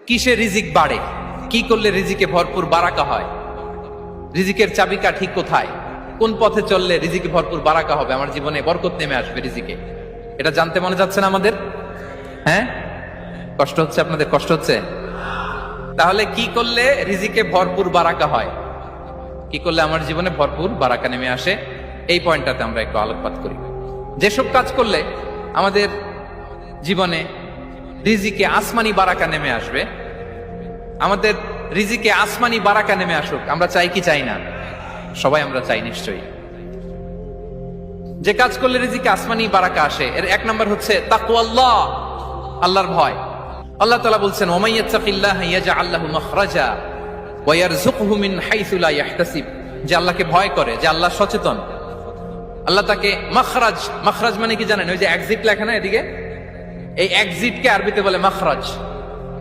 কিসে রিজিক বাড়ে, কি করলে রিজিকে ভরপুর বারাকা হয়, রিজিকের চাবিকা ঠিক কোথায়, কোন পথে চললে রিজিকে ভরপুর বারাকা হবে, আমার জীবনে বরকত নেমে আসবে রিজিকে, এটা জানতে মনে যাচ্ছে না আমাদের? হ্যাঁ, কষ্ট হচ্ছে আপনাদের? কষ্ট হচ্ছে? তাহলে কি করলে রিজিকে ভরপুর বারাকা হয়, কি করলে আমার জীবনে ভরপুর বারাকা নেমে আসে, এই পয়েন্টটাতে আমরা একটু আলোকপাত করি। যেসব কাজ করলে আমাদের জীবনে রিজিকে আসমানি বারাকা নেমে আসবে, আমাদের রিজিকে আসমানি বারাকা নেমে আসুক, আমরা চাই কি চাই না? সবাই আমরা চাই নিশ্চয়ই। যে কাজ করলে রিজিকে আসমানি বারাকা আসে, এর এক নম্বর হচ্ছে তাকওয়াল্লাহ, আল্লাহর ভয়। আল্লাহ তাআলা বলছেন, ওয়া মাইয়াত্তাকিল্লাহা ইয়াজআল লাহু মাখরাজা ওয়া ইয়ারযুকহু মিন হাইসু লা ইয়াহতাসিব। যে আল্লাহকে ভয় করে, যে আল্লাহ সচেতন, আল্লাহ তাকে মাখরাজ, মাখরাজ মানে কি জানেন? ওই যে এক্সিট লেখা না এদিকে, এই এক্সিটকে আরবিতে বলে মাখরাজ।